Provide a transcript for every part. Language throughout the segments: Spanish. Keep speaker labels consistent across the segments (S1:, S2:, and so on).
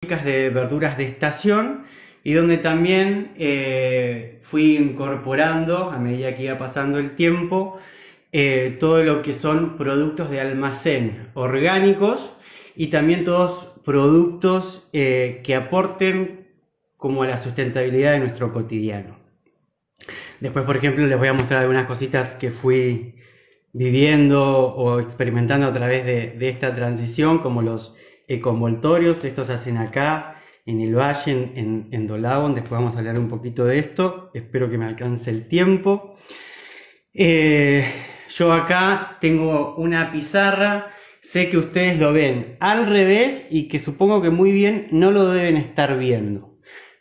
S1: de verduras de estación y donde también fui incorporando a medida que iba pasando el tiempo todo lo que son productos de almacén orgánicos y también todos productos que aporten como a la sustentabilidad de nuestro cotidiano. Después, por ejemplo, les voy a mostrar algunas cositas que fui viviendo o experimentando a través de esta transición, como los ecoenvoltorios. Estos se hacen acá en el valle, en Dolabón. Después vamos a hablar un poquito de esto. Espero que me alcance el tiempo. Yo acá tengo una pizarra. Sé que ustedes lo ven al revés y que supongo que muy bien no lo deben estar viendo.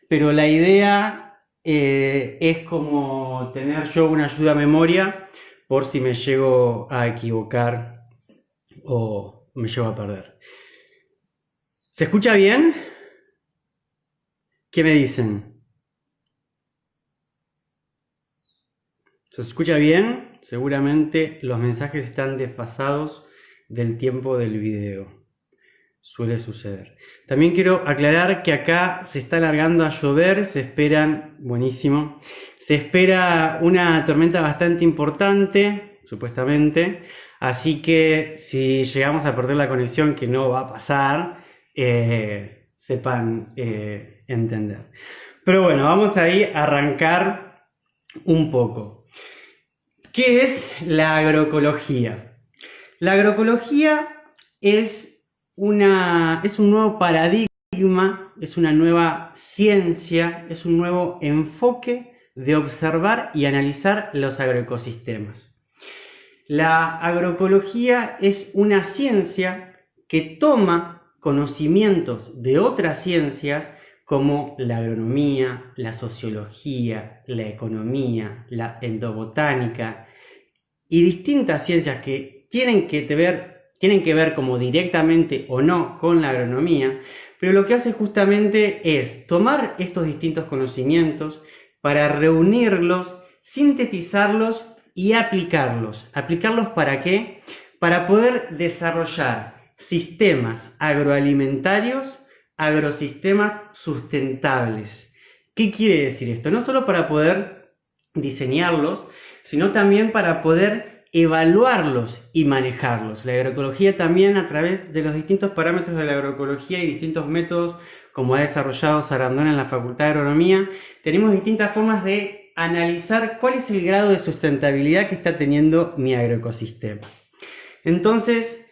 S1: Pero la idea es como tener yo una ayuda a memoria por si me llego a equivocar o me llego a perder. ¿Se escucha bien? ¿Qué me dicen? ¿Se escucha bien? Seguramente los mensajes están desfasados del tiempo del video. Suele suceder. También quiero aclarar que acá se está alargando a llover, se esperan, buenísimo, se espera una tormenta bastante importante, supuestamente, así que si llegamos a perder la conexión, que no va a pasar, sepan entender. Pero bueno, vamos ahí a arrancar un poco. ¿Qué es la agroecología? La agroecología es un nuevo paradigma, es una nueva ciencia, es un nuevo enfoque de observar y analizar los agroecosistemas. La agroecología es una ciencia que toma conocimientos de otras ciencias como la agronomía, la sociología, la economía, la endobotánica y distintas ciencias que tienen que ver como directamente o no con la agronomía, pero lo que hace justamente es tomar estos distintos conocimientos para reunirlos, sintetizarlos y aplicarlos. ¿Aplicarlos para qué? Para poder desarrollar sistemas agroalimentarios, agrosistemas sustentables. ¿Qué quiere decir esto? No solo para poder diseñarlos, sino también para poder evaluarlos y manejarlos. La agroecología también, a través de los distintos parámetros de la agroecología y distintos métodos como ha desarrollado Sarandon en la Facultad de Agronomía, tenemos distintas formas de analizar cuál es el grado de sustentabilidad que está teniendo mi agroecosistema. Entonces,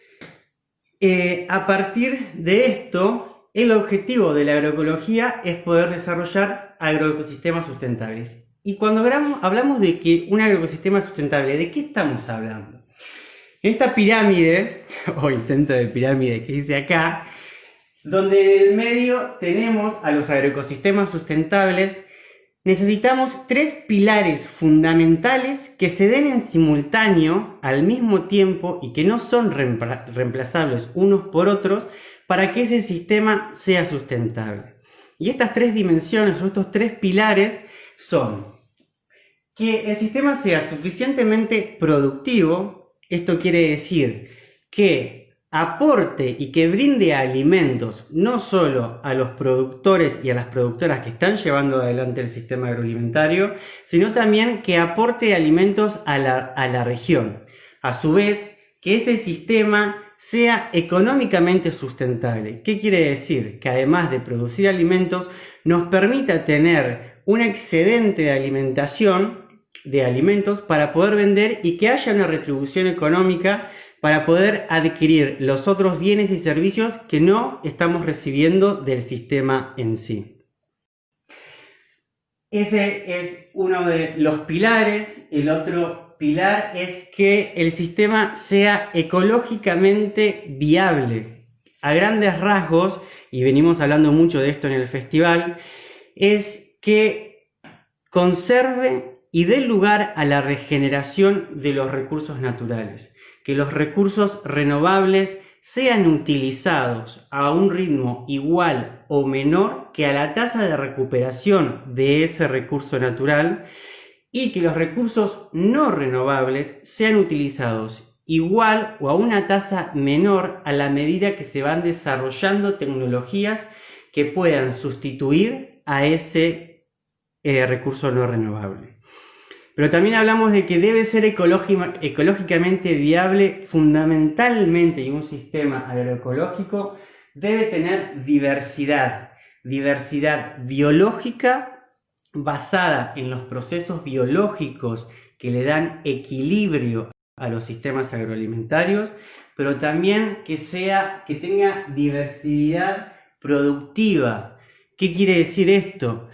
S1: a partir de esto, el objetivo de la agroecología es poder desarrollar agroecosistemas sustentables. Y cuando hablamos de que un agroecosistema sustentable, ¿de qué estamos hablando? En esta pirámide, o intento de pirámide que dice acá, donde en el medio tenemos a los agroecosistemas sustentables, necesitamos tres pilares fundamentales que se den en simultáneo al mismo tiempo y que no son reemplazables unos por otros para que ese sistema sea sustentable. Y estas tres dimensiones o estos tres pilares son que el sistema sea suficientemente productivo. Esto quiere decir que aporte y que brinde alimentos no solo a los productores y a las productoras que están llevando adelante el sistema agroalimentario, sino también que aporte alimentos a la región. A su vez, que ese sistema sea económicamente sustentable. ¿Qué quiere decir? Que además de producir alimentos, nos permita tener un excedente de alimentación, de alimentos, para poder vender y que haya una retribución económica para poder adquirir los otros bienes y servicios que no estamos recibiendo del sistema en sí. Ese es uno de los pilares. El otro pilar es que el sistema sea ecológicamente viable. A grandes rasgos, y venimos hablando mucho de esto en el festival, es que conserve y dé lugar a la regeneración de los recursos naturales, que los recursos renovables sean utilizados a un ritmo igual o menor que a la tasa de recuperación de ese recurso natural y que los recursos no renovables sean utilizados igual o a una tasa menor a la medida que se van desarrollando tecnologías que puedan sustituir a ese recurso no renovable. Pero también hablamos de que debe ser ecológicamente viable fundamentalmente, y un sistema agroecológico debe tener diversidad biológica basada en los procesos biológicos que le dan equilibrio a los sistemas agroalimentarios, pero también que tenga diversidad productiva. ¿Qué quiere decir esto?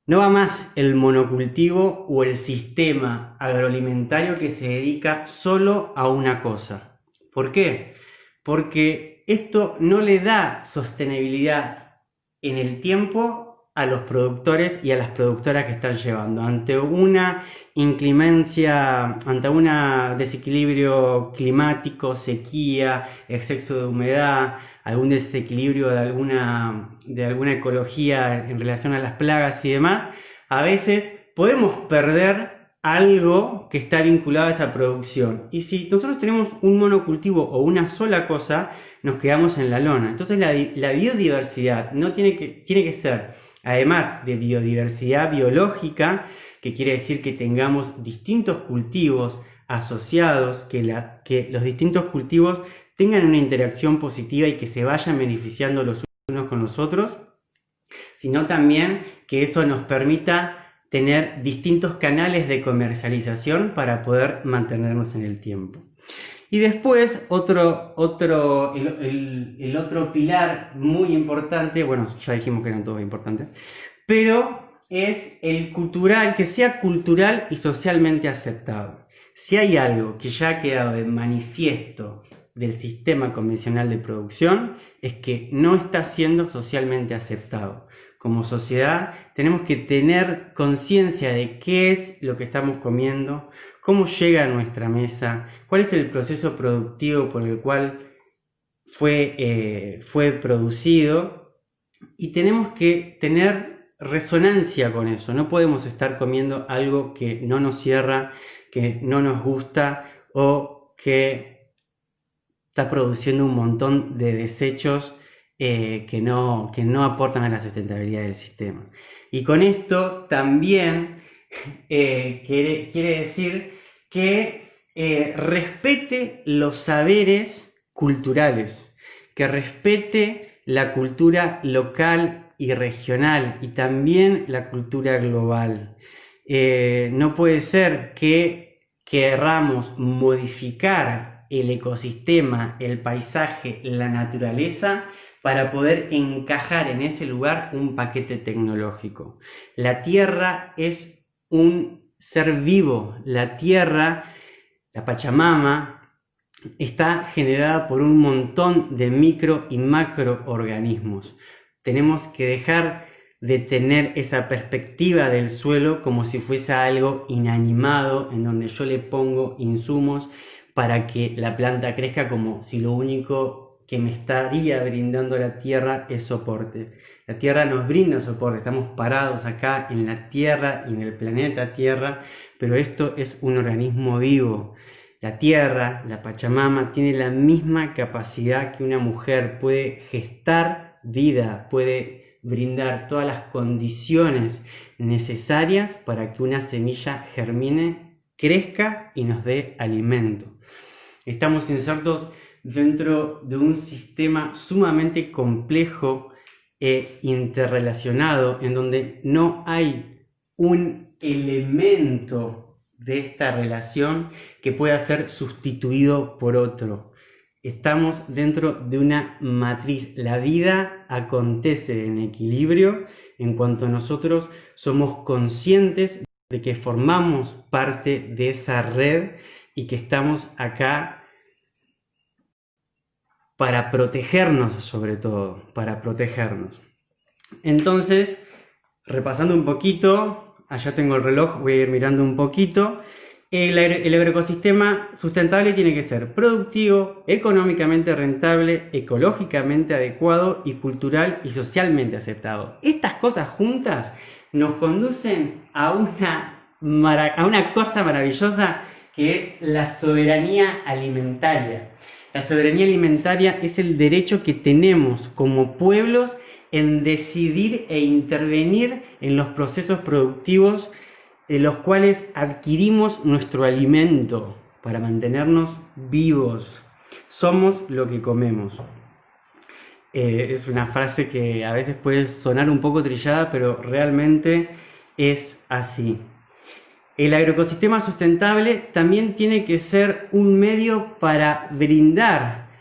S1: No va más el monocultivo o el sistema agroalimentario que se dedica solo a una cosa. ¿Por qué? Porque esto no le da sostenibilidad en el tiempo a los productores y a las productoras que están llevando. Ante una inclemencia, ante un desequilibrio climático, sequía, exceso de humedad, algún desequilibrio de alguna ecología en relación a las plagas y demás, a veces podemos perder algo que está vinculado a esa producción. Y si nosotros tenemos un monocultivo o una sola cosa, nos quedamos en la lona. Entonces la biodiversidad tiene que ser, además de biodiversidad biológica, que quiere decir que tengamos distintos cultivos asociados, que los distintos cultivos tengan una interacción positiva y que se vayan beneficiando los unos con los otros, sino también que eso nos permita tener distintos canales de comercialización para poder mantenernos en el tiempo. Y después el otro pilar muy importante, bueno, ya dijimos que eran todos importantes, pero es el cultural, que sea cultural y socialmente aceptado. Si hay algo que ya ha quedado de manifiesto del sistema convencional de producción, es que no está siendo socialmente aceptado. Como sociedad tenemos que tener conciencia de qué es lo que estamos comiendo, cómo llega a nuestra mesa, cuál es el proceso productivo por el cual fue producido, y tenemos que tener resonancia con eso. No podemos estar comiendo algo que no nos cierra, que no nos gusta o que está produciendo un montón de desechos que no aportan a la sustentabilidad del sistema. Y con esto también quiere decir que respete los saberes culturales, que respete la cultura local y regional y también la cultura global. No puede ser que querramos modificar el ecosistema, el paisaje, la naturaleza para poder encajar en ese lugar un paquete tecnológico. La Tierra es un ser vivo. La Tierra, la Pachamama, está generada por un montón de micro y macroorganismos. Tenemos que dejar de tener esa perspectiva del suelo como si fuese algo inanimado, en donde yo le pongo insumos para que la planta crezca, como si lo único que me estaría brindando la Tierra es soporte. La Tierra nos brinda soporte, estamos parados acá en la Tierra y en el planeta Tierra, pero esto es un organismo vivo. La Tierra, la Pachamama, tiene la misma capacidad que una mujer, puede gestar vida, puede brindar todas las condiciones necesarias para que una semilla germine, crezca y nos dé alimento. Estamos insertos dentro de un sistema sumamente complejo e interrelacionado, en donde no hay un elemento de esta relación que pueda ser sustituido por otro. Estamos dentro de una matriz. La vida acontece en equilibrio en cuanto nosotros somos conscientes de que formamos parte de esa red y que estamos acá para protegernos, sobre todo, para protegernos. Entonces, repasando un poquito, allá tengo el reloj, voy a ir mirando un poquito. El agroecosistema sustentable tiene que ser productivo, económicamente rentable, ecológicamente adecuado y cultural y socialmente aceptado. Estas cosas juntas nos conducen a una cosa maravillosa, que es la soberanía alimentaria. La soberanía alimentaria es el derecho que tenemos como pueblos en decidir e intervenir en los procesos productivos de los cuales adquirimos nuestro alimento para mantenernos vivos. Somos lo que comemos. Es una frase que a veces puede sonar un poco trillada, pero realmente es así. El agroecosistema sustentable también tiene que ser un medio para brindar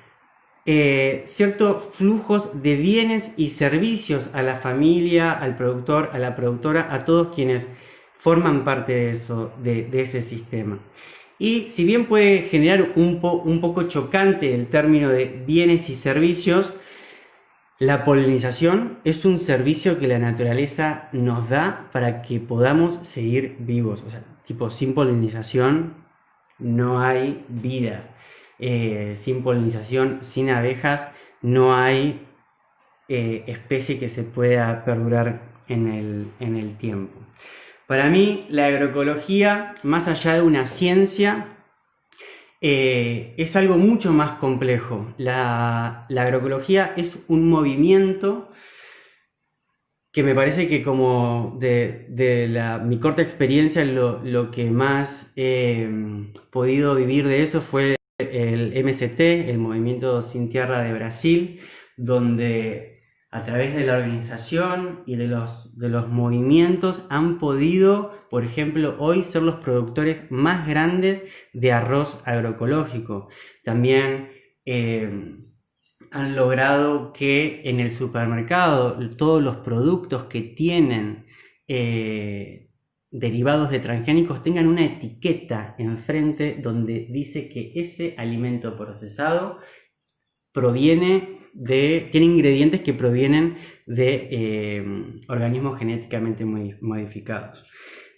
S1: ciertos flujos de bienes y servicios a la familia, al productor, a la productora, a todos quienes forman parte de eso, de ese sistema. Y si bien puede generar un poco chocante el término de bienes y servicios, la polinización es un servicio que la naturaleza nos da para que podamos seguir vivos. O sea, tipo, sin polinización no hay vida. Sin polinización, sin abejas, no hay especie que se pueda perdurar en el tiempo. Para mí, la agroecología, más allá de una ciencia, es algo mucho más complejo. La agroecología es un movimiento que me parece que, como de mi corta experiencia, lo que más he podido vivir de eso fue el MST, el Movimiento Sin Tierra de Brasil, donde a través de la organización y de los movimientos han podido, por ejemplo, hoy ser los productores más grandes de arroz agroecológico. También han logrado que en el supermercado todos los productos que tienen derivados de transgénicos tengan una etiqueta enfrente donde dice que ese alimento procesado tiene ingredientes que provienen de organismos genéticamente modificados.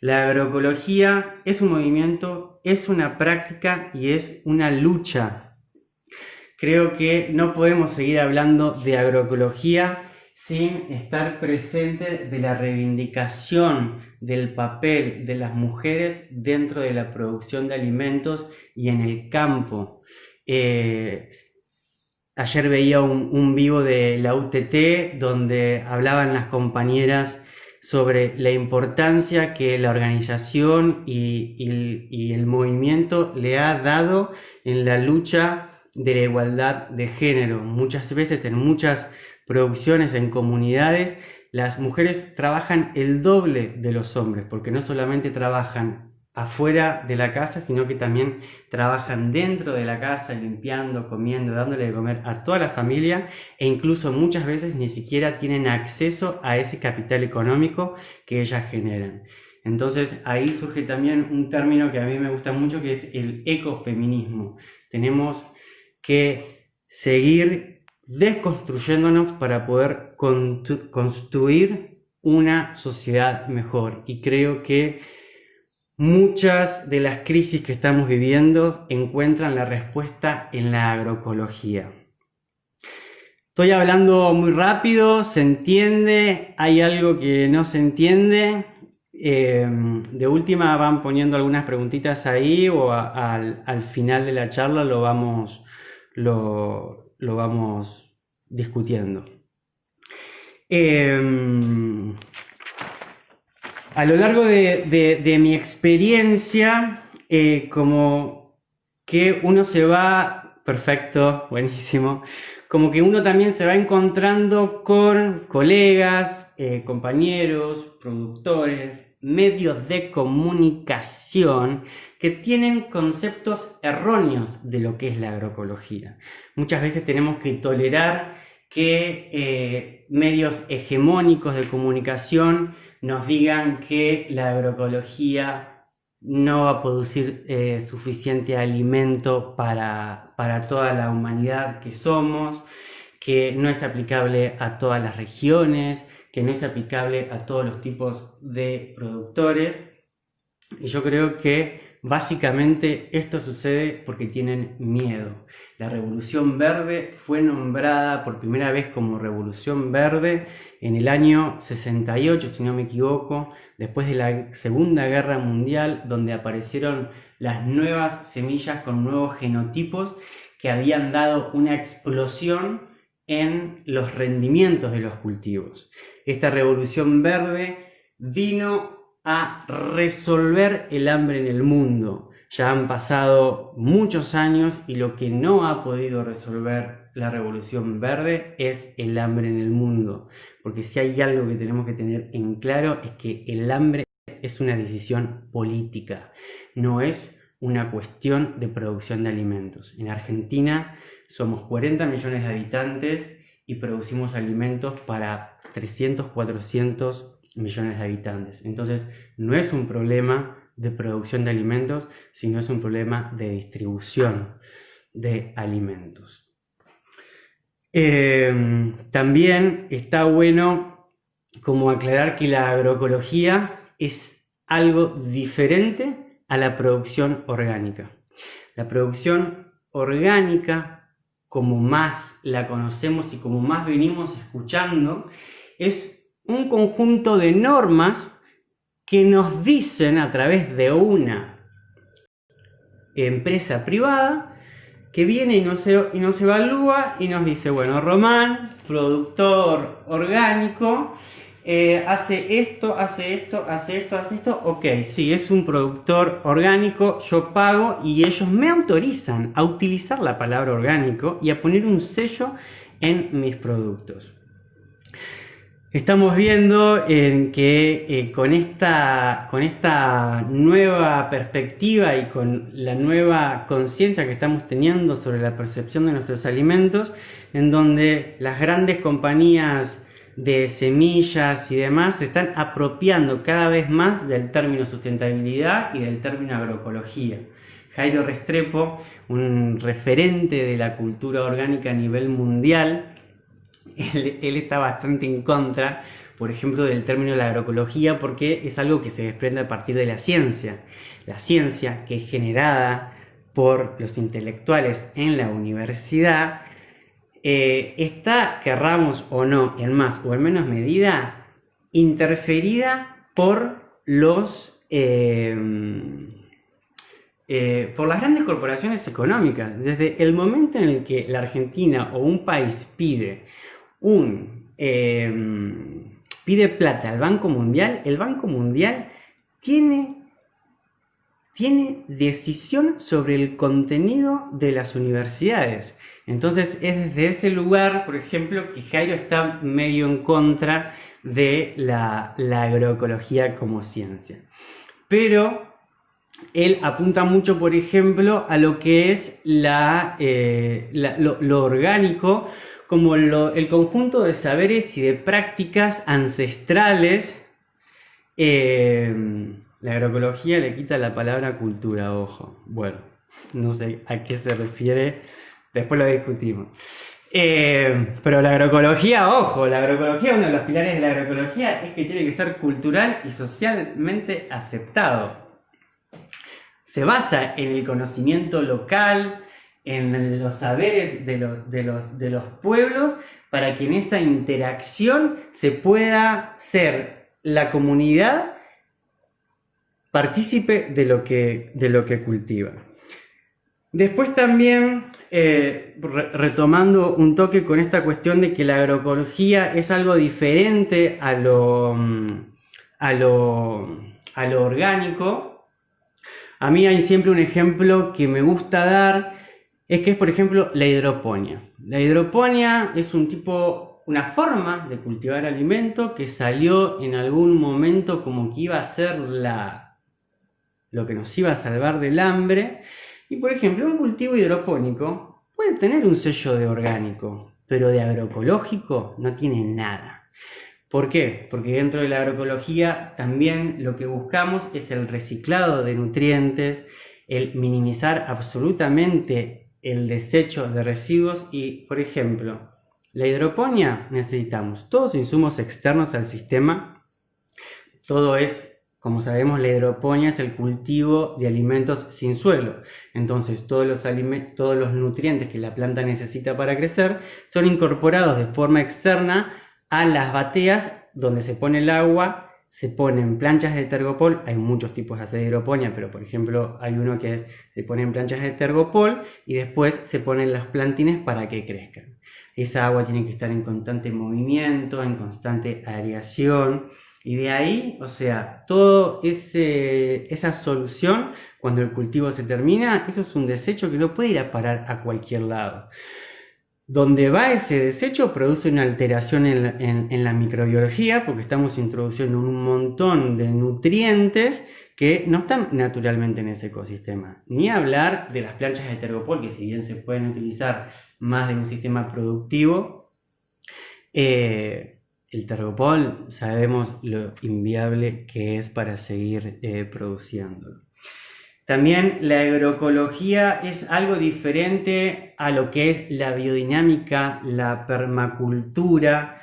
S1: La agroecología es un movimiento, es una práctica y es una lucha. Creo que no podemos seguir hablando de agroecología sin estar presente de la reivindicación del papel de las mujeres dentro de la producción de alimentos y en el campo. Ayer veía un vivo de la UTT donde hablaban las compañeras sobre la importancia que la organización y el movimiento le ha dado en la lucha de la igualdad de género. Muchas veces en muchas producciones, en comunidades, las mujeres trabajan el doble de los hombres, porque no solamente trabajan afuera de la casa, sino que también trabajan dentro de la casa, limpiando, comiendo, dándole de comer a toda la familia, e incluso muchas veces ni siquiera tienen acceso a ese capital económico que ellas generan. Entonces ahí surge también un término que a mí me gusta mucho, que es el ecofeminismo. Tenemos que seguir desconstruyéndonos para poder construir una sociedad mejor, y creo que muchas de las crisis que estamos viviendo encuentran la respuesta en la agroecología. Estoy hablando muy rápido, ¿se entiende? ¿Hay algo que no se entiende? De última van poniendo algunas preguntitas ahí, o al final de la charla lo vamos discutiendo. A lo largo de mi experiencia, como que uno se va, perfecto, buenísimo, como que uno también se va encontrando con colegas, compañeros, productores, medios de comunicación que tienen conceptos erróneos de lo que es la agroecología. Muchas veces tenemos que tolerar que medios hegemónicos de comunicación nos digan que la agroecología no va a producir suficiente alimento para toda la humanidad que somos, que no es aplicable a todas las regiones, que no es aplicable a todos los tipos de productores. Y yo creo que básicamente esto sucede porque tienen miedo. La Revolución Verde fue nombrada por primera vez como Revolución Verde en el año 68, si no me equivoco, después de la Segunda Guerra Mundial, donde aparecieron las nuevas semillas con nuevos genotipos que habían dado una explosión en los rendimientos de los cultivos. Esta revolución verde vino a resolver el hambre en el mundo. Ya han pasado muchos años y lo que no ha podido resolver la revolución verde es el hambre en el mundo. Porque si hay algo que tenemos que tener en claro es que el hambre es una decisión política, no es una cuestión de producción de alimentos. En Argentina somos 40 millones de habitantes y producimos alimentos para 300, 400 millones de habitantes. Entonces no es un problema de producción de alimentos, sino es un problema de distribución de alimentos. También está bueno como aclarar que la agroecología es algo diferente a la producción orgánica. La producción orgánica, como más la conocemos y como más venimos escuchando, es un conjunto de normas que nos dicen a través de una empresa privada que viene y nos evalúa y nos dice, bueno, Román, productor orgánico, hace esto, ok, sí, es un productor orgánico, yo pago y ellos me autorizan a utilizar la palabra orgánico y a poner un sello en mis productos. Estamos viendo que con esta nueva perspectiva y con la nueva conciencia que estamos teniendo sobre la percepción de nuestros alimentos, en donde las grandes compañías de semillas y demás se están apropiando cada vez más del término sustentabilidad y del término agroecología. Jairo Restrepo, un referente de la cultura orgánica a nivel mundial, él está bastante en contra, por ejemplo, del término de la agroecología, porque es algo que se desprende a partir de la ciencia. La ciencia, que es generada por los intelectuales en la universidad, está, querramos o no, en más o en menos medida, interferida por por las grandes corporaciones económicas. Desde el momento en el que la Argentina o un país pide plata al Banco Mundial, el Banco Mundial tiene decisión sobre el contenido de las universidades. Entonces es desde ese lugar, por ejemplo, que Jairo está medio en contra de la agroecología como ciencia. Pero él apunta mucho, por ejemplo, a lo que es lo orgánico, como el conjunto de saberes y de prácticas ancestrales. La agroecología le quita la palabra cultura, ojo. Bueno, no sé a qué se refiere, después lo discutimos. Pero la agroecología, ojo, uno de los pilares de la agroecología es que tiene que ser cultural y socialmente aceptado. Se basa en el conocimiento local, en los saberes de los pueblos, para que en esa interacción se pueda ser la comunidad partícipe de lo que cultiva. Después también, retomando un toque con esta cuestión de que la agroecología es algo diferente a lo orgánico, a mí hay siempre un ejemplo que me gusta dar, es que es, por ejemplo, la hidroponía. La hidroponía es una forma de cultivar alimento que salió en algún momento como que iba a ser lo que nos iba a salvar del hambre. Y, por ejemplo, un cultivo hidropónico puede tener un sello de orgánico, pero de agroecológico no tiene nada. ¿Por qué? Porque dentro de la agroecología también lo que buscamos es el reciclado de nutrientes, el minimizar absolutamente el desecho de residuos y, por ejemplo, la hidroponía necesitamos todos insumos externos al sistema. Todo es, como sabemos, la hidroponía es el cultivo de alimentos sin suelo. Entonces todos los nutrientes que la planta necesita para crecer son incorporados de forma externa a las bateas donde se pone el agua, se ponen planchas de tergopol. Hay muchos tipos de hidroponía, pero por ejemplo hay uno que se ponen planchas de tergopol y después se ponen los plantines para que crezcan. esa agua tiene que estar en constante movimiento, en constante aireación, y de ahí, o sea, toda esa solución, cuando el cultivo se termina, eso es un desecho que no puede ir a parar a cualquier lado. Donde va ese desecho produce una alteración en la microbiología, porque estamos introduciendo un montón de nutrientes que no están naturalmente en ese ecosistema. Ni hablar de las planchas de tergopol, que si bien se pueden utilizar más de un sistema productivo, el tergopol sabemos lo inviable que es para seguir produciéndolo. También la agroecología es algo diferente a lo que es la biodinámica, la permacultura.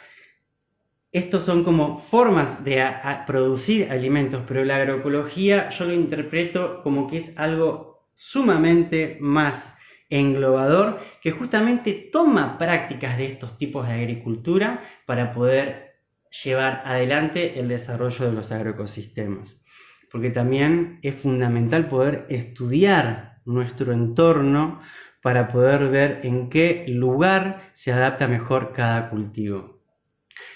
S1: Estos son como formas de producir alimentos, pero la agroecología yo lo interpreto como que es algo sumamente más englobador, que justamente toma prácticas de estos tipos de agricultura para poder llevar adelante el desarrollo de los agroecosistemas. Porque también es fundamental poder estudiar nuestro entorno para poder ver en qué lugar se adapta mejor cada cultivo.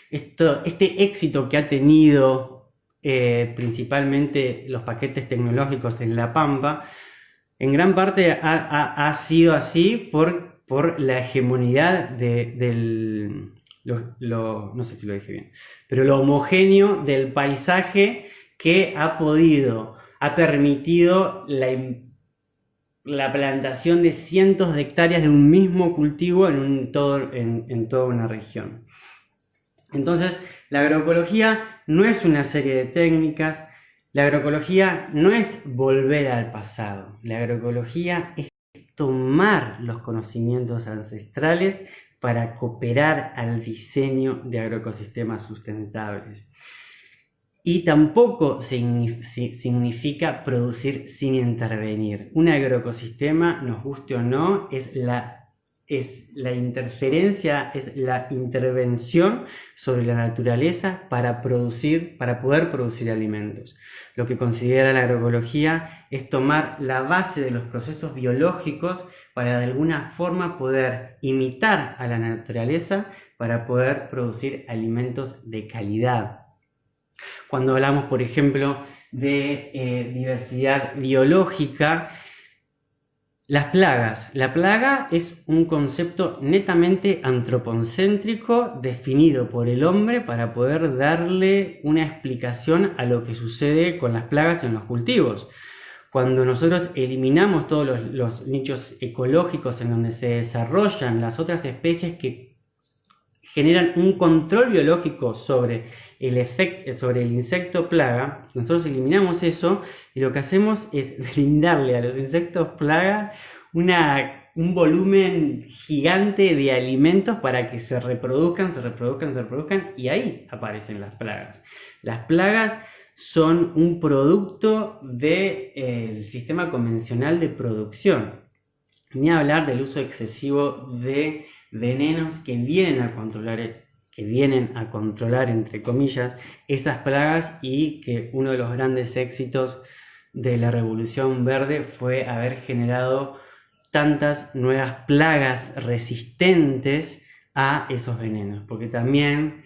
S1: Este éxito que ha tenido principalmente los paquetes tecnológicos en La Pampa, en gran parte ha sido así por la hegemonía no sé si lo dije bien, pero lo homogéneo del paisaje que ha permitido la plantación de cientos de hectáreas de un mismo cultivo en toda una región. Entonces, la agroecología no es una serie de técnicas, la agroecología no es volver al pasado, la agroecología es tomar los conocimientos ancestrales para cooperar al diseño de agroecosistemas sustentables. Y tampoco significa producir sin intervenir. Un agroecosistema, nos guste o no, es la interferencia, es la intervención sobre la naturaleza para poder producir alimentos. Lo que considera la agroecología es tomar la base de los procesos biológicos para de alguna forma poder imitar a la naturaleza para poder producir alimentos de calidad. Cuando hablamos, por ejemplo, de diversidad biológica, las plagas. La plaga es un concepto netamente antropocéntrico definido por el hombre para poder darle una explicación a lo que sucede con las plagas en los cultivos. Cuando nosotros eliminamos todos los nichos ecológicos en donde se desarrollan las otras especies que generan un control biológico sobre el insecto plaga, nosotros eliminamos eso y lo que hacemos es brindarle a los insectos plaga un volumen gigante de alimentos para que se reproduzcan y ahí aparecen las plagas. Las plagas son un producto del sistema convencional de producción. Ni hablar del uso excesivo de venenos que vienen a controlar, entre comillas, esas plagas, y que uno de los grandes éxitos de la Revolución Verde fue haber generado tantas nuevas plagas resistentes a esos venenos, porque también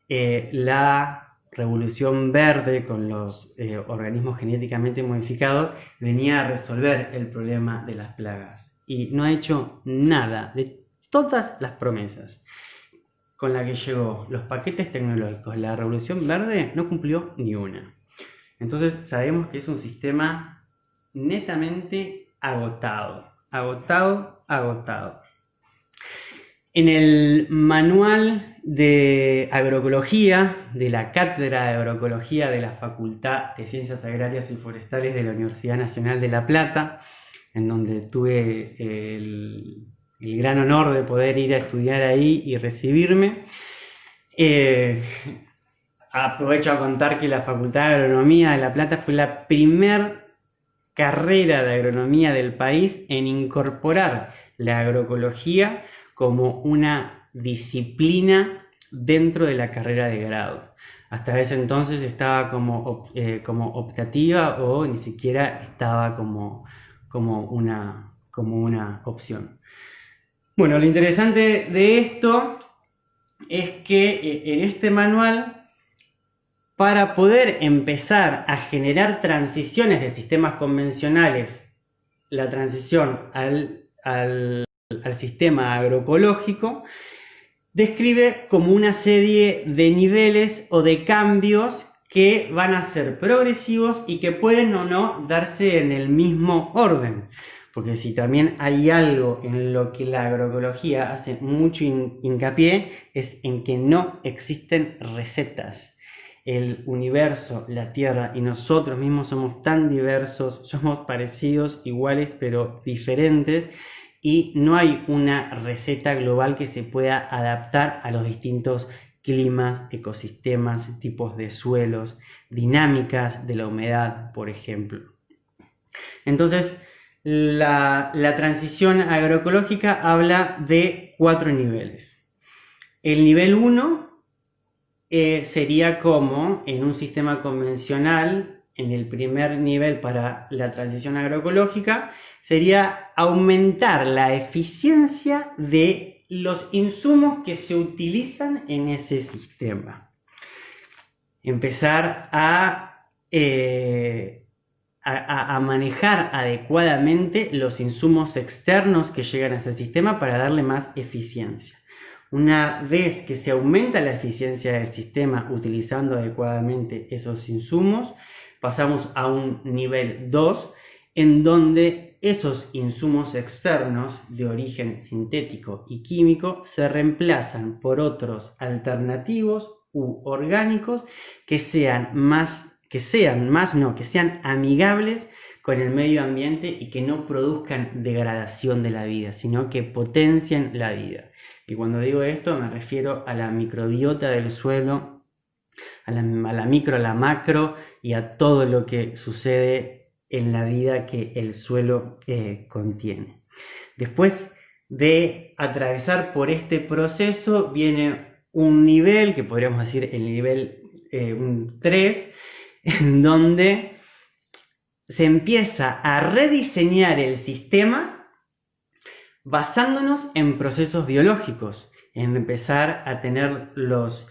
S1: la Revolución Verde con los organismos genéticamente modificados venía a resolver el problema de las plagas y no ha hecho nada de todas las promesas con la que llegó los paquetes tecnológicos. La Revolución Verde no cumplió ni una. Entonces sabemos que es un sistema netamente agotado. En el manual de agroecología de la Cátedra de Agroecología de la Facultad de Ciencias Agrarias y Forestales de la Universidad Nacional de La Plata, en donde tuve el gran honor de poder ir a estudiar ahí y recibirme. Aprovecho a contar que la Facultad de Agronomía de La Plata fue la primer carrera de agronomía del país en incorporar la agroecología como una disciplina dentro de la carrera de grado. Hasta ese entonces estaba como optativa o ni siquiera estaba como una opción. Bueno, lo interesante de esto es que en este manual, para poder empezar a generar transiciones de sistemas convencionales, la transición al sistema agroecológico, describe como una serie de niveles o de cambios que van a ser progresivos y que pueden o no darse en el mismo orden. Porque si también hay algo en lo que la agroecología hace mucho hincapié, es en que no existen recetas. El universo, la Tierra y nosotros mismos somos tan diversos, somos parecidos, iguales, pero diferentes, y no hay una receta global que se pueda adaptar a los distintos climas, ecosistemas, tipos de suelos, dinámicas de la humedad, por ejemplo. Entonces, la transición agroecológica habla de 4 niveles. El nivel 1 sería como en un sistema convencional, en el primer nivel para la transición agroecológica, sería aumentar la eficiencia de los insumos que se utilizan en ese sistema. Empezar a manejar adecuadamente los insumos externos que llegan a ese sistema para darle más eficiencia. Una vez que se aumenta la eficiencia del sistema utilizando adecuadamente esos insumos, pasamos a un nivel 2 en donde esos insumos externos de origen sintético y químico se reemplazan por otros alternativos u orgánicos que sean amigables con el medio ambiente y que no produzcan degradación de la vida, sino que potencien la vida. Y cuando digo esto me refiero a la microbiota del suelo, a la micro, a la macro y a todo lo que sucede en la vida que el suelo contiene. Después de atravesar por este proceso viene un nivel, que podríamos decir el nivel 3, en donde se empieza a rediseñar el sistema basándonos en procesos biológicos, en empezar a tener los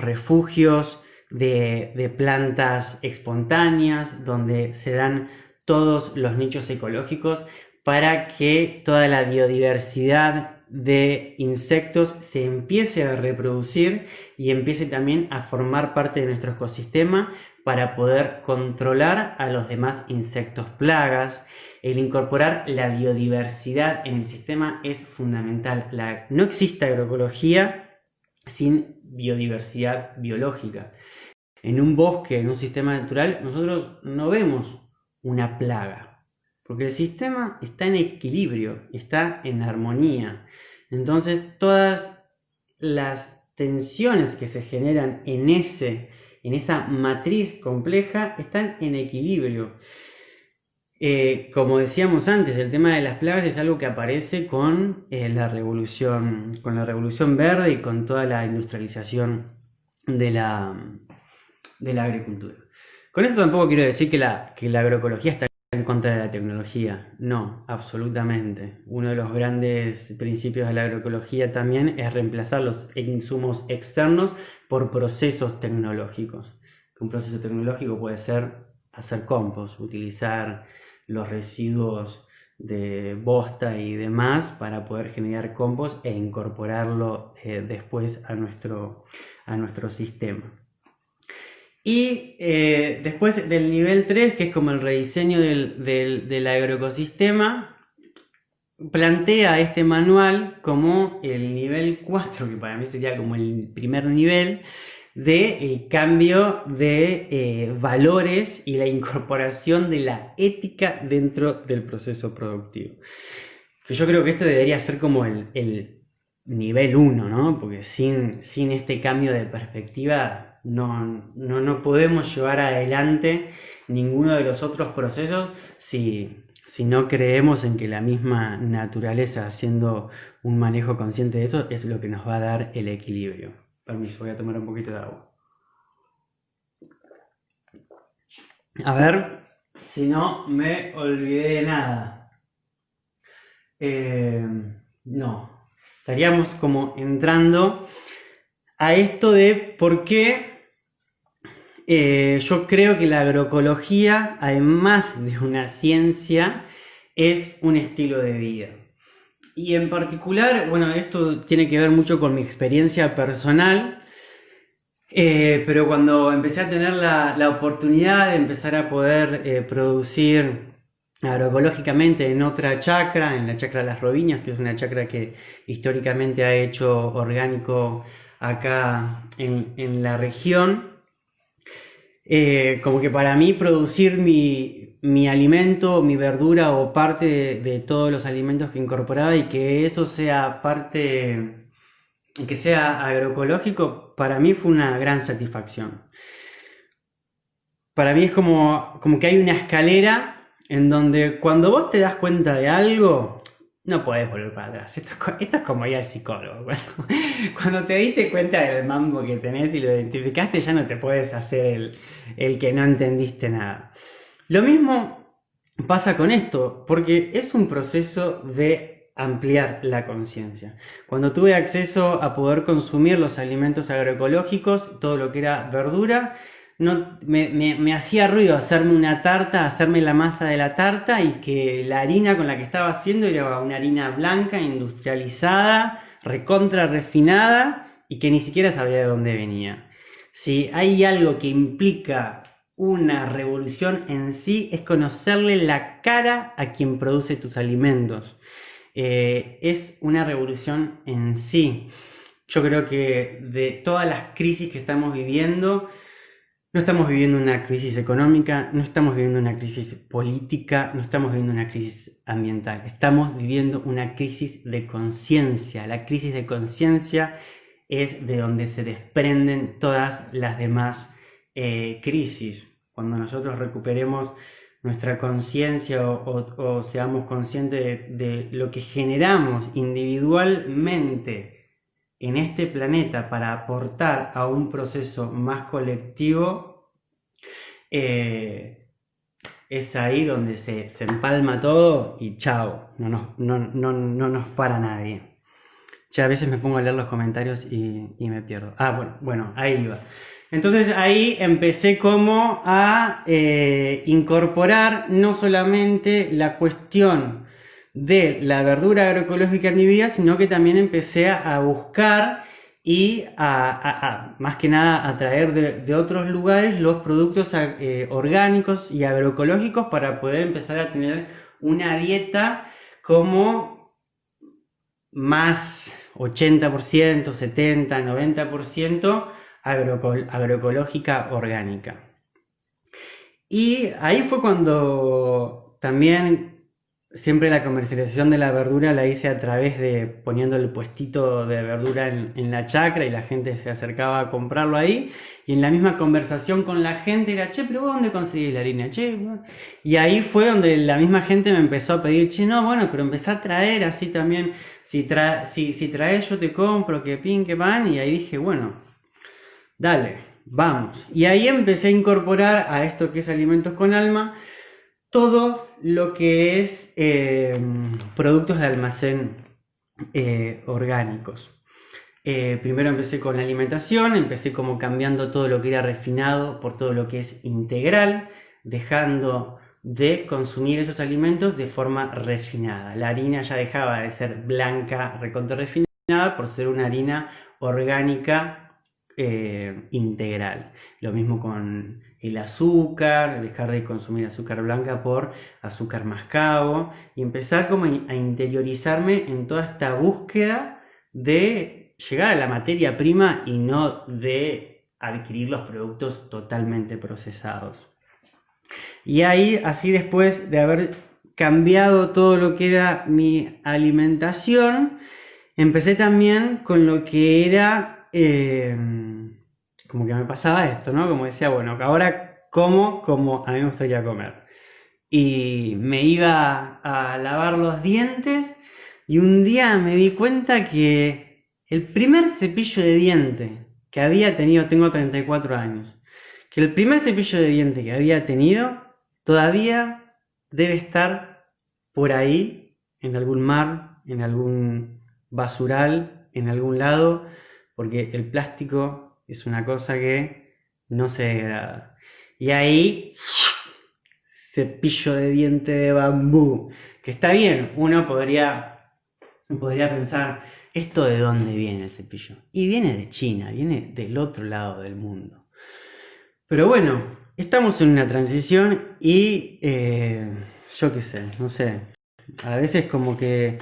S1: refugios de plantas espontáneas, donde se dan todos los nichos ecológicos para que toda la biodiversidad de insectos se empiece a reproducir y empiece también a formar parte de nuestro ecosistema para poder controlar a los demás insectos plagas. El incorporar la biodiversidad en el sistema es fundamental. No existe agroecología sin biodiversidad biológica. En un bosque, en un sistema natural, nosotros no vemos una plaga, porque el sistema está en equilibrio, está en armonía. Entonces, todas las tensiones que se generan en esa matriz compleja están en equilibrio. Como decíamos antes, el tema de las plagas es algo que aparece con la revolución verde y con toda la industrialización de la agricultura. Con esto tampoco quiero decir que la agroecología está en contra de la tecnología. No, absolutamente. Uno de los grandes principios de la agroecología también es reemplazar los insumos externos por procesos tecnológicos. Un proceso tecnológico puede ser hacer compost, utilizar los residuos de bosta y demás para poder generar compost e incorporarlo después a nuestro sistema. Y después del nivel 3, que es como el rediseño del agroecosistema, plantea este manual como el nivel 4, que para mí sería como el primer nivel, del cambio de valores y la incorporación de la ética dentro del proceso productivo. Que yo creo que este debería ser como el nivel 1, ¿no? Porque sin este cambio de perspectiva no podemos llevar adelante ninguno de los otros procesos si no creemos en que la misma naturaleza, haciendo un manejo consciente de eso, es lo que nos va a dar el equilibrio. Permiso, voy a tomar un poquito de agua. A ver si no me olvidé de nada. No, estaríamos como entrando a esto de por qué yo creo que la agroecología, además de una ciencia, es un estilo de vida. Y en particular, bueno, esto tiene que ver mucho con mi experiencia personal, pero cuando empecé a tener la oportunidad de empezar a poder producir agroecológicamente en otra chacra, en la chacra de las Roviñas, que es una chacra que históricamente ha hecho orgánico acá en la región, como que para mí producir mi alimento, mi verdura o parte de todos los alimentos que incorporaba y que eso sea parte, que sea agroecológico, para mí fue una gran satisfacción. Para mí es como que hay una escalera en donde cuando vos te das cuenta de algo, no podés volver para atrás. Esto es como ir al psicólogo. Cuando te diste cuenta del mambo que tenés y lo identificaste, ya no te puedes hacer el que no entendiste nada. Lo mismo pasa con esto, porque es un proceso de ampliar la conciencia. Cuando tuve acceso a poder consumir los alimentos agroecológicos, todo lo que era verdura, no, me hacía ruido hacerme una tarta, hacerme la masa de la tarta y que la harina con la que estaba haciendo era una harina blanca, industrializada, recontra refinada y que ni siquiera sabía de dónde venía. Si hay algo que implica una revolución en sí, es conocerle la cara a quien produce tus alimentos. Es una revolución en sí. Yo creo que de todas las crisis que estamos viviendo, no estamos viviendo una crisis económica, no estamos viviendo una crisis política, no estamos viviendo una crisis ambiental. Estamos viviendo una crisis de conciencia. La crisis de conciencia es de donde se desprenden todas las demás crisis. Cuando nosotros recuperemos nuestra conciencia o seamos conscientes de lo que generamos individualmente en este planeta para aportar a un proceso más colectivo, es ahí donde se empalma todo y chao, no nos para nadie. Ya a veces me pongo a leer los comentarios y me pierdo. Bueno, ahí va. Entonces ahí empecé como a incorporar no solamente la cuestión de la verdura agroecológica en mi vida, sino que también empecé a buscar y más que nada a traer de otros lugares los productos orgánicos y agroecológicos para poder empezar a tener una dieta como más 80%, 70%, 90% agroecológica orgánica. Y ahí fue cuando también siempre la comercialización de la verdura la hice a través de poniendo el puestito de verdura en la chacra y la gente se acercaba a comprarlo ahí. Y en la misma conversación con la gente era, che, pero ¿vos dónde conseguís la harina? Che, bueno. Y ahí fue donde la misma gente me empezó a pedir, che, no, bueno, pero empezá a traer así también. Si traes yo te compro, que pin, que pan. Y ahí dije, bueno, dale, vamos. Y ahí empecé a incorporar a esto que es Alimentos con Alma todo lo que es productos de almacén orgánicos. Primero empecé con la alimentación, empecé como cambiando todo lo que era refinado por todo lo que es integral, dejando de consumir esos alimentos de forma refinada. La harina ya dejaba de ser blanca, recontra refinada, por ser una harina orgánica integral. Lo mismo con el azúcar, dejar de consumir azúcar blanca por azúcar mascabo y empezar como a interiorizarme en toda esta búsqueda de llegar a la materia prima y no de adquirir los productos totalmente procesados. Y ahí, así después de haber cambiado todo lo que era mi alimentación, empecé también con lo que era como que me pasaba esto, ¿no? Como decía, bueno, ahora como a mí me gustaría comer. Y me iba a lavar los dientes y un día me di cuenta que el primer cepillo de diente que había tenido, tengo 34 años, que el primer cepillo de diente que había tenido todavía debe estar por ahí, en algún mar, en algún basural, en algún lado, porque el plástico es una cosa que no se degrada. Y ahí, cepillo de diente de bambú, que está bien, uno podría pensar, ¿esto de dónde viene el cepillo? Y viene de China, viene del otro lado del mundo. Pero bueno, estamos en una transición y yo qué sé, no sé, a veces como que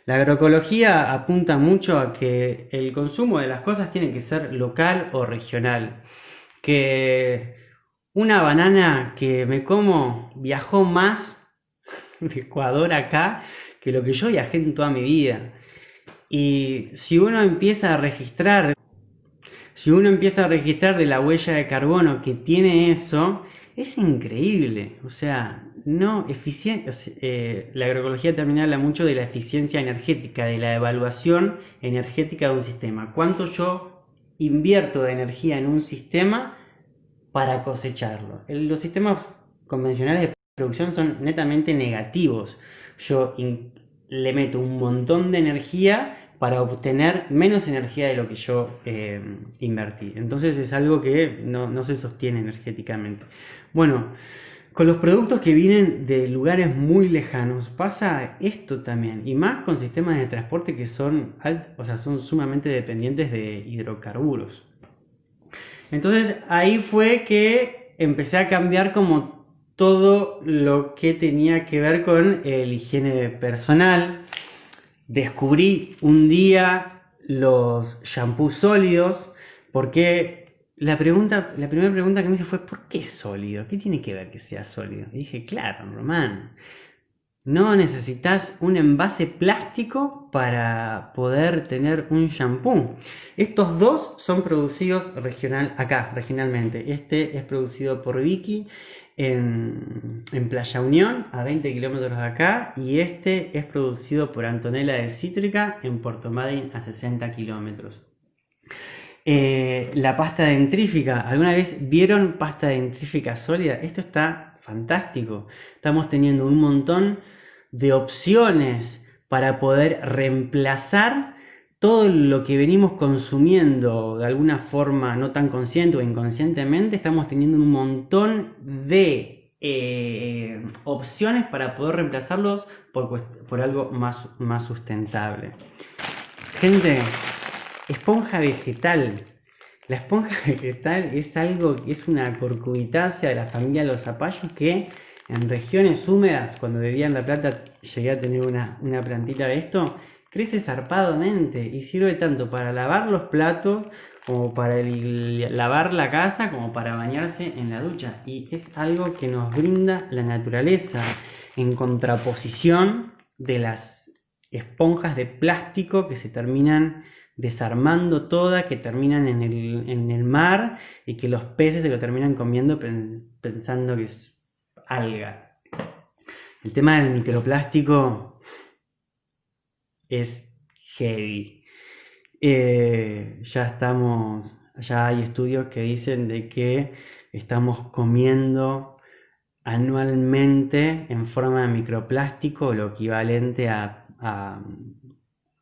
S1: la agroecología apunta mucho a que el consumo de las cosas tiene que ser local o regional. Que una banana que me como viajó más de Ecuador acá que lo que yo viajé en toda mi vida. Y si uno empieza a registrar de la huella de carbono que tiene eso, es increíble. O sea, no eficiencia. La agroecología también habla mucho de la eficiencia energética, de la evaluación energética de un sistema. ¿Cuánto yo invierto de energía en un sistema para cosecharlo? Los sistemas convencionales de producción son netamente negativos. Yo le meto un montón de energía para obtener menos energía de lo que yo invertí. Entonces es algo que no se sostiene energéticamente. Bueno, con los productos que vienen de lugares muy lejanos pasa esto también, y más con sistemas de transporte que son sumamente dependientes de hidrocarburos. Entonces ahí fue que empecé a cambiar como todo lo que tenía que ver con el higiene personal. Descubrí un día los shampoos sólidos, porque la primera pregunta que me hice fue ¿por qué sólido? ¿Qué tiene que ver que sea sólido? Y dije, claro, Román, no necesitas un envase plástico para poder tener un shampoo. Estos dos son producidos regionalmente. Este es producido por Vicky en Playa Unión, a 20 kilómetros de acá, y este es producido por Antonella de Cítrica en Puerto Madryn, a 60 kilómetros. La pasta dentrífica, ¿alguna vez vieron pasta dentrífica sólida? Esto está fantástico. Estamos teniendo un montón de opciones para poder reemplazar todo lo que venimos consumiendo de alguna forma no tan consciente o inconscientemente. Estamos teniendo un montón de opciones para poder reemplazarlos por algo más sustentable. Gente, esponja vegetal. La esponja vegetal es una curcubitácea de la familia de los zapallos que en regiones húmedas, cuando vivía en La Plata, llegué a tener una plantita de esto, crece zarpadamente y sirve tanto para lavar los platos, como para lavar la casa, como para bañarse en la ducha. Y es algo que nos brinda la naturaleza, en contraposición de las esponjas de plástico que se terminan desarmando todas, que terminan en el mar y que los peces se lo terminan comiendo pensando que es alga. El tema del microplástico es heavy. Ya hay estudios que dicen de que estamos comiendo anualmente en forma de microplástico lo equivalente a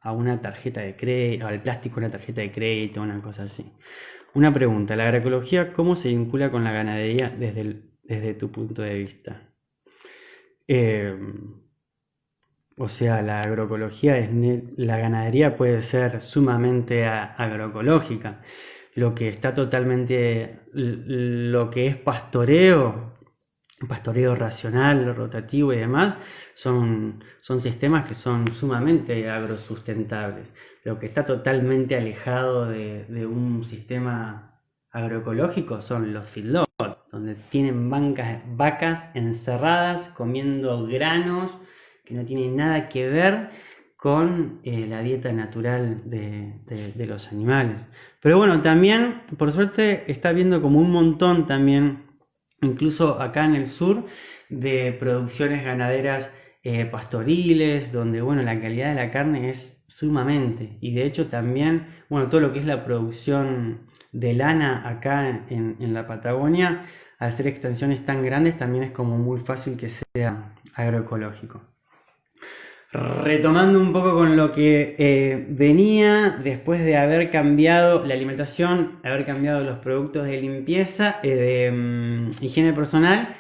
S1: una tarjeta de crédito, al plástico una tarjeta de crédito, una cosa así. Una pregunta, ¿la agroecología cómo se vincula con la ganadería desde tu punto de vista? La agroecología la ganadería puede ser sumamente agroecológica. Lo que es pastoreo racional, rotativo y demás, son sistemas que son sumamente agrosustentables. Lo que está totalmente alejado de un sistema agroecológico son los feedlots, donde tienen vacas encerradas comiendo granos que no tienen nada que ver con la dieta natural de los animales. Pero bueno, también, por suerte, está habiendo como un montón también, incluso acá en el sur, de producciones ganaderas pastoriles, donde la calidad de la carne es sumamente. Y de hecho también, todo lo que es la producción de lana acá en la Patagonia, al ser extensiones tan grandes, también es como muy fácil que sea agroecológico. retomando un poco con lo que venía, después de haber cambiado la alimentación, haber cambiado los productos de limpieza, de higiene personal,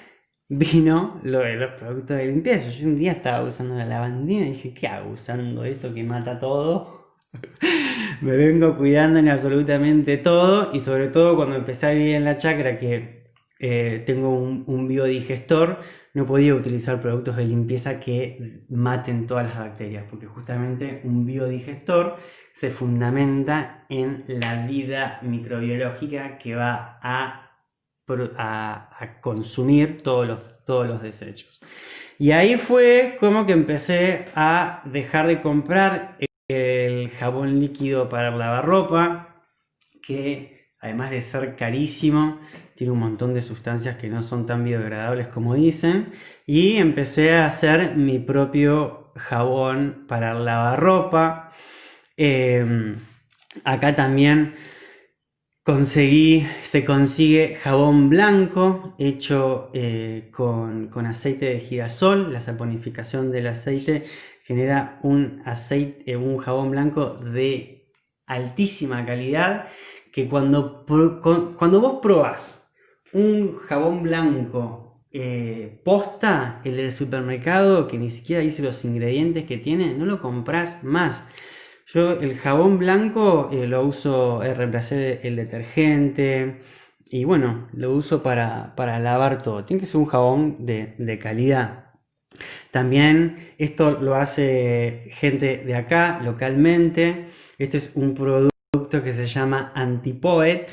S1: vino lo de los productos de limpieza. Yo un día estaba usando la lavandina y dije, ¿qué hago usando esto que mata todo? Me vengo cuidando en absolutamente todo, y sobre todo cuando empecé a vivir en la chacra, que tengo un biodigestor, no podía utilizar productos de limpieza que maten todas las bacterias, porque justamente un biodigestor se fundamenta en la vida microbiológica que va a consumir todos los desechos. Y ahí fue como que empecé a dejar de comprar el jabón líquido para lavar ropa, que además de ser carísimo, tiene un montón de sustancias que no son tan biodegradables como dicen, y empecé a hacer mi propio jabón para lavar ropa. Acá también se consigue jabón blanco hecho con aceite de girasol. La saponificación del aceite genera un jabón blanco de altísima calidad, que cuando vos probás un jabón blanco posta, el del supermercado, que ni siquiera dice los ingredientes que tiene, no lo comprás más. Yo el jabón blanco lo uso, reemplacé el detergente, y bueno, lo uso para lavar todo. Tiene que ser un jabón de calidad. También esto lo hace gente de acá, localmente. Este es un producto que se llama Antipoet,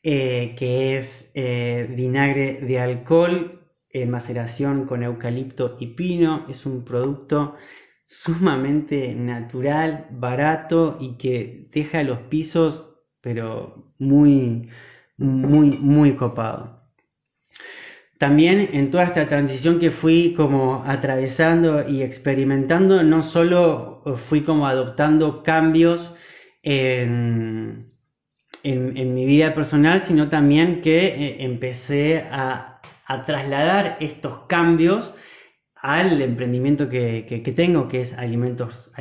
S1: que es vinagre de alcohol en maceración con eucalipto y pino. Es un producto sumamente natural, barato, y que deja los pisos pero muy, muy, muy copado. También en toda esta transición que fui como atravesando y experimentando, no solo fui como adoptando cambios en mi vida personal, sino también que empecé a trasladar estos cambios al emprendimiento que tengo, que es Alimentos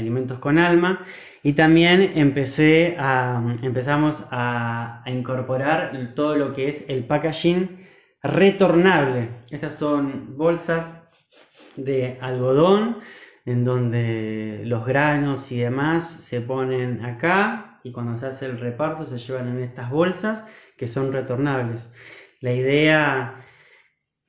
S1: con Alma. Y también empezamos a incorporar todo lo que es el packaging retornable. Estas son bolsas de algodón en donde los granos y demás se ponen acá, y cuando se hace el reparto se llevan en estas bolsas que son retornables. La idea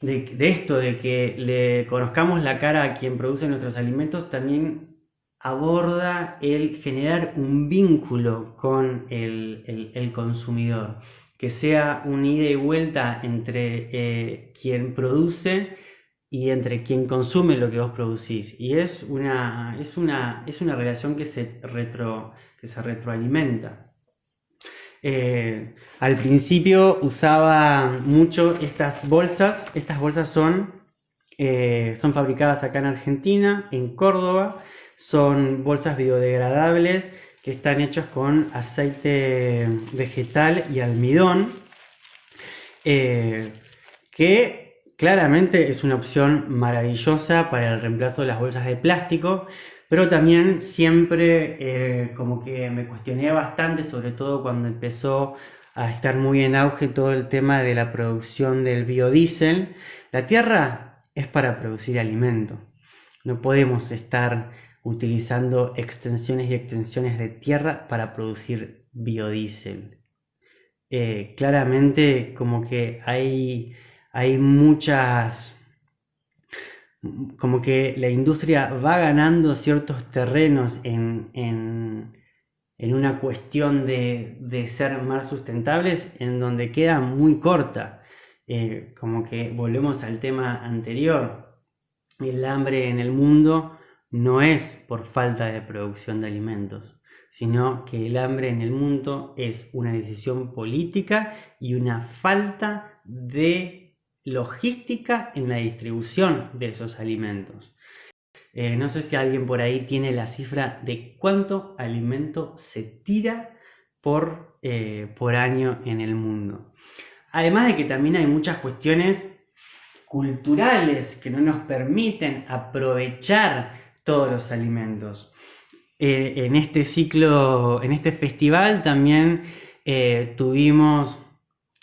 S1: de esto, de que le conozcamos la cara a quien produce nuestros alimentos, también aborda el generar un vínculo con el consumidor, que sea un ida y vuelta entre quien produce y entre quien consume lo que vos producís. Y es una relación que se retroalimenta. Al principio usaba mucho estas bolsas. Estas bolsas son fabricadas acá en Argentina, en Córdoba. Son bolsas biodegradables que están hechas con aceite vegetal y almidón, que claramente es una opción maravillosa para el reemplazo de las bolsas de plástico. Pero también siempre como que me cuestioné bastante, sobre todo cuando empezó a estar muy en auge todo el tema de la producción del biodiesel. La tierra es para producir alimento. No podemos estar utilizando extensiones y extensiones de tierra para producir biodiesel. Claramente como que hay muchas... como que la industria va ganando ciertos terrenos en una cuestión de ser más sustentables, en donde queda muy corta. Como que volvemos al tema anterior. El hambre en el mundo no es por falta de producción de alimentos, sino que el hambre en el mundo es una decisión política y una falta de logística en la distribución de esos alimentos. No sé si alguien por ahí tiene la cifra de cuánto alimento se tira por año en el mundo. Además de que también hay muchas cuestiones culturales que no nos permiten aprovechar todos los alimentos. En este ciclo, en este festival también tuvimos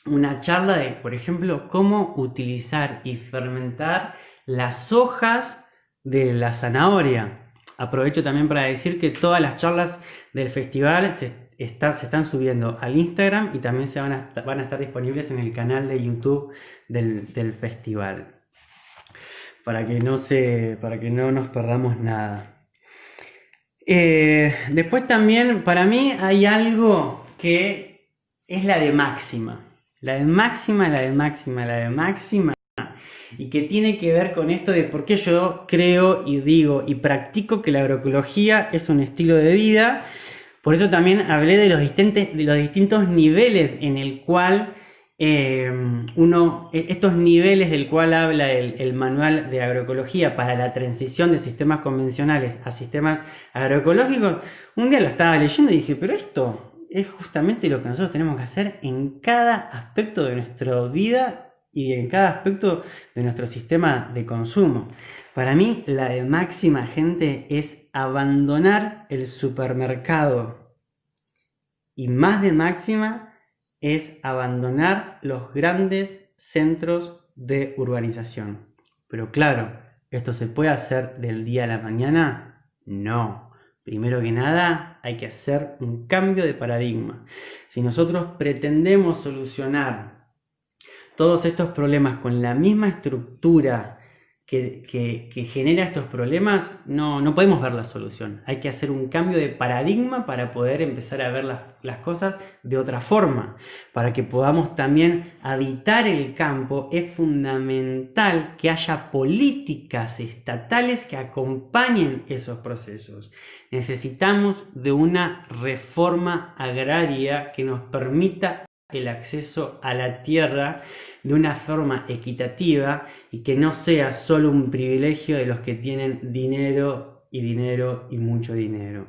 S1: una charla de, por ejemplo, cómo utilizar y fermentar las hojas de la zanahoria. Aprovecho también para decir que todas las charlas del festival se están subiendo al Instagram y también van a estar disponibles en el canal de YouTube del festival, para que no nos perdamos nada. Después también para mí hay algo que es la de máxima, y que tiene que ver con esto de por qué yo creo y digo y practico que la agroecología es un estilo de vida. Por eso también hablé de los distintos niveles en el cual estos niveles del cual habla el manual de agroecología para la transición de sistemas convencionales a sistemas agroecológicos. Un día lo estaba leyendo y dije, pero esto es justamente lo que nosotros tenemos que hacer en cada aspecto de nuestra vida y en cada aspecto de nuestro sistema de consumo. Para mí, la de máxima, gente, es abandonar el supermercado. Y más de máxima es abandonar los grandes centros de urbanización. Pero claro, ¿esto se puede hacer del día a la mañana? No. Primero que nada, hay que hacer un cambio de paradigma. Si nosotros pretendemos solucionar todos estos problemas con la misma estructura que genera estos problemas, no podemos ver la solución. Hay que hacer un cambio de paradigma para poder empezar a ver las cosas de otra forma. Para que podamos también habitar el campo, es fundamental que haya políticas estatales que acompañen esos procesos. Necesitamos de una reforma agraria que nos permita el acceso a la tierra de una forma equitativa y que no sea solo un privilegio de los que tienen dinero y mucho dinero.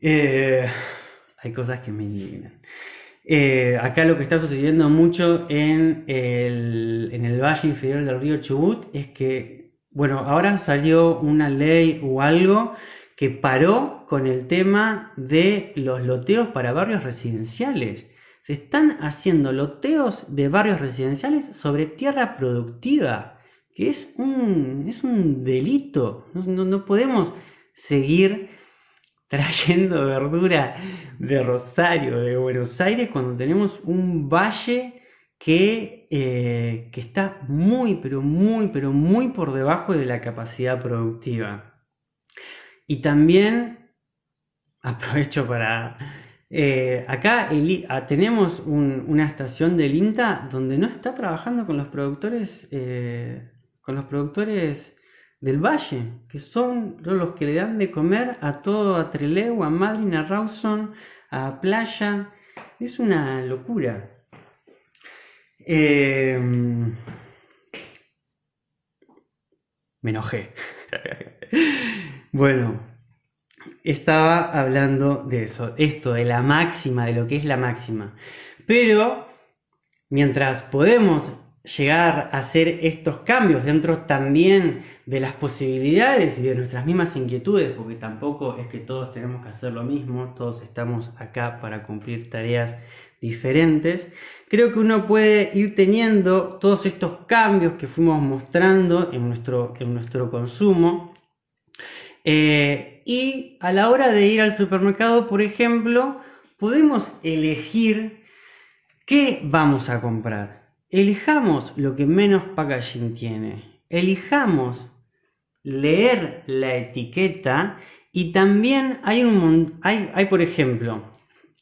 S1: Hay cosas que me indignan. Acá lo que está sucediendo mucho en el valle inferior del río Chubut es que, bueno, ahora salió una ley o algo que paró con el tema de los loteos para barrios residenciales. Se están haciendo loteos de barrios residenciales sobre tierra productiva, que es un delito. No podemos seguir trayendo verdura de Rosario, de Buenos Aires, cuando tenemos un valle que está muy por debajo de la capacidad productiva. Y también aprovecho para... acá tenemos una estación del INTA donde no está trabajando con los productores del valle, que son los que le dan de comer a todo, a Trelew, a Madryn, a Rawson, a Playa. Es una locura. Me enojé. Bueno, estaba hablando de eso, esto de la máxima, de lo que es la máxima. Pero mientras podemos llegar a hacer estos cambios dentro también de las posibilidades y de nuestras mismas inquietudes, porque tampoco es que todos tenemos que hacer lo mismo, todos estamos acá para cumplir tareas diferentes, creo que uno puede ir teniendo todos estos cambios que fuimos mostrando en nuestro consumo. Y a la hora de ir al supermercado, por ejemplo, podemos elegir qué vamos a comprar. Elijamos lo que menos packaging tiene. Elijamos leer la etiqueta y también hay por ejemplo,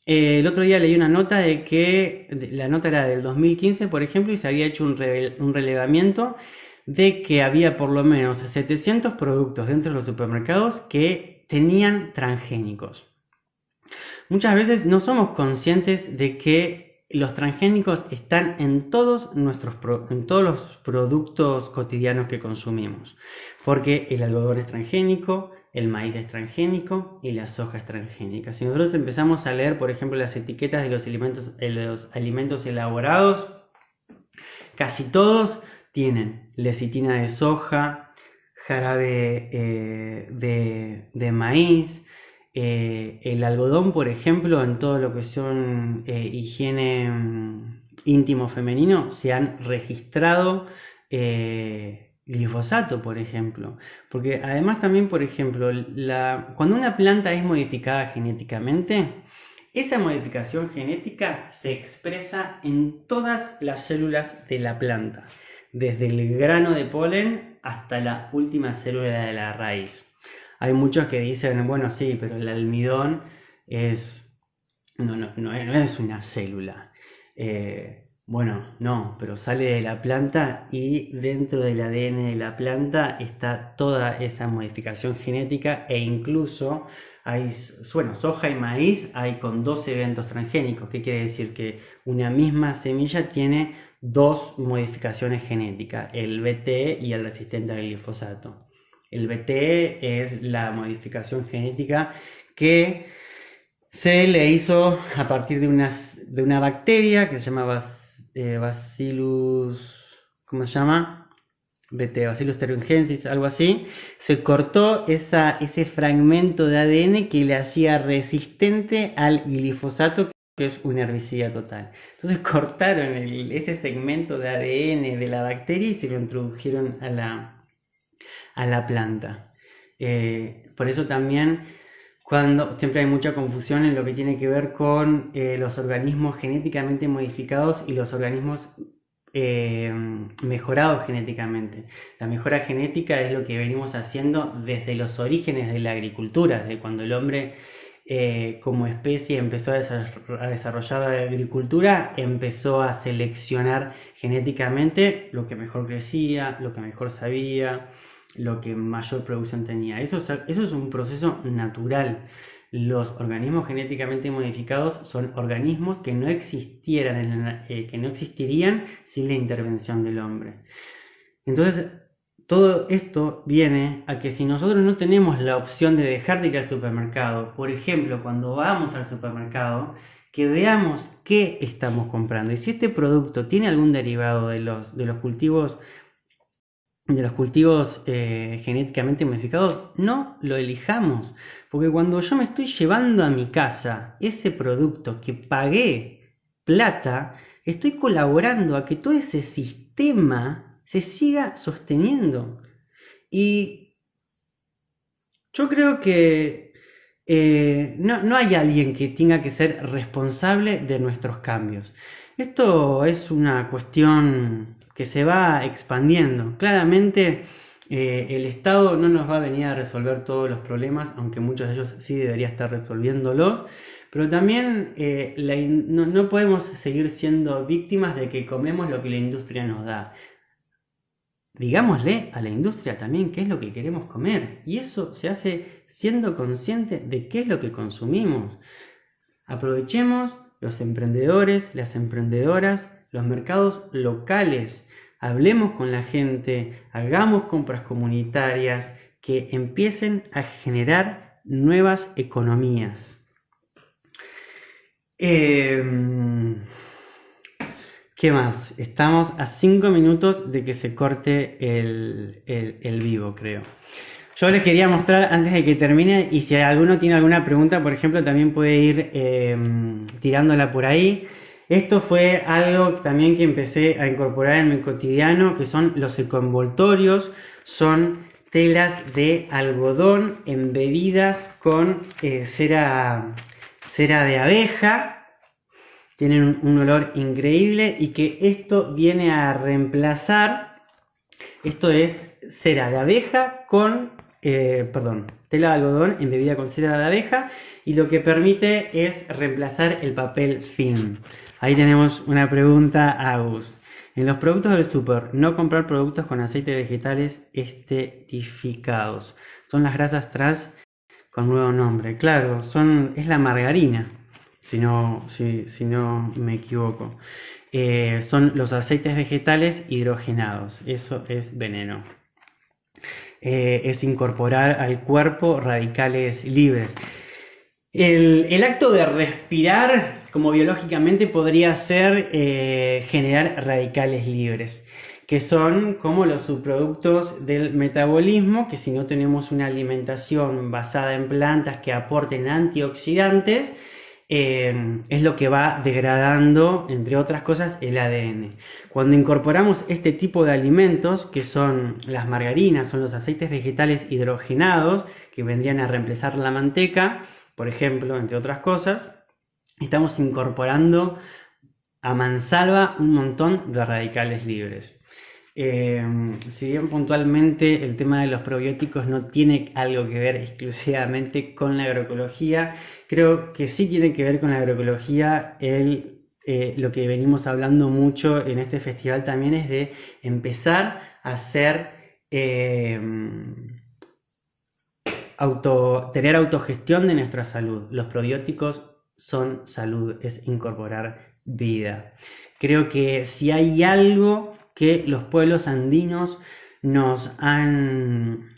S1: el otro día leí una nota de que la nota era del 2015, por ejemplo, y se había hecho un relevamiento de que había por lo menos 700 productos dentro de los supermercados que tenían transgénicos. Muchas veces no somos conscientes de que los transgénicos están en todos los productos cotidianos que consumimos, porque el algodón es transgénico, el maíz es transgénico y la soja es transgénica. Si nosotros empezamos a leer, por ejemplo, las etiquetas de los alimentos elaborados, casi todos tienen lecitina de soja, jarabe de maíz, el algodón, por ejemplo, en todo lo que son higiene íntimo femenino, se han registrado glifosato, por ejemplo. Porque además también, por ejemplo, cuando una planta es modificada genéticamente, esa modificación genética se expresa en todas las células de la planta, desde el grano de polen hasta la última célula de la raíz. Hay muchos que dicen, bueno, sí, pero el almidón no es una célula. Bueno, no, pero sale de la planta y dentro del ADN de la planta está toda esa modificación genética e incluso hay, bueno, soja y maíz hay con 2 eventos transgénicos. ¿Qué quiere decir? Que una misma semilla tiene 2 modificaciones genéticas, el BT y el resistente al glifosato. El BT es la modificación genética que se le hizo a partir de una bacteria que se llama Bacillus, ¿cómo se llama? BT, Bacillus thuringiensis, algo así. Se cortó ese fragmento de ADN que le hacía resistente al glifosato, que es un herbicida total. Entonces cortaron ese segmento de ADN de la bacteria y se lo introdujeron a la planta. Por eso también siempre hay mucha confusión en lo que tiene que ver con los organismos genéticamente modificados y los organismos mejorados genéticamente. La mejora genética es lo que venimos haciendo desde los orígenes de la agricultura, desde cuando el hombre como especie empezó a desarrollar la agricultura, empezó a seleccionar genéticamente lo que mejor crecía, lo que mejor sabía, lo que mayor producción tenía. Eso es un proceso natural. Los organismos genéticamente modificados son organismos que no existirían sin la intervención del hombre. Entonces, todo esto viene a que si nosotros no tenemos la opción de dejar de ir al supermercado, por ejemplo, cuando vamos al supermercado, que veamos qué estamos comprando y si este producto tiene algún derivado de los cultivos genéticamente modificados, no lo elijamos. Porque cuando yo me estoy llevando a mi casa ese producto que pagué plata, estoy colaborando a que todo ese sistema se siga sosteniendo. Y yo creo que no hay alguien que tenga que ser responsable de nuestros cambios. Esto es una cuestión que se va expandiendo. Claramente el Estado no nos va a venir a resolver todos los problemas, aunque muchos de ellos sí debería estar resolviéndolos, pero también no podemos seguir siendo víctimas de que comemos lo que la industria nos da. Digámosle a la industria también qué es lo que queremos comer, y eso se hace siendo consciente de qué es lo que consumimos. Aprovechemos los emprendedores, las emprendedoras, los mercados locales. Hablemos con la gente, hagamos compras comunitarias que empiecen a generar nuevas economías. ¿Qué más? Estamos a 5 minutos de que se corte el vivo, creo. Yo les quería mostrar antes de que termine, y si alguno tiene alguna pregunta, por ejemplo, también puede ir tirándola por ahí. Esto fue algo también que empecé a incorporar en mi cotidiano, que son los ecoenvoltorios. Son telas de algodón embebidas con cera de abeja. Tienen un olor increíble y que esto viene a reemplazar. Esto es cera de abeja con, tela de algodón embebida con cera de abeja, y lo que permite es reemplazar el papel film. Ahí tenemos una pregunta a Agus. En los productos del súper, no comprar productos con aceites vegetales estetificados. Son las grasas trans con nuevo nombre. Claro, es la margarina, si no me equivoco. Son los aceites vegetales hidrogenados. Eso es veneno. Es incorporar al cuerpo radicales libres. El acto de respirar, como biológicamente, podría ser generar radicales libres. que son como los subproductos del metabolismo, que si no tenemos una alimentación basada en plantas que aporten antioxidantes, es lo que va degradando, entre otras cosas, el ADN. Cuando incorporamos este tipo de alimentos, que son las margarinas, son los aceites vegetales hidrogenados, que vendrían a reemplazar la manteca, por ejemplo, entre otras cosas, estamos incorporando a mansalva un montón de radicales libres. Si bien puntualmente el tema de los probióticos no tiene algo que ver exclusivamente con la agroecología, creo que sí tiene que ver con la agroecología lo que venimos hablando mucho en este festival también es de empezar a hacer tener autogestión de nuestra salud. Los probióticos son salud, es incorporar vida. Creo que si hay algo que los pueblos andinos nos están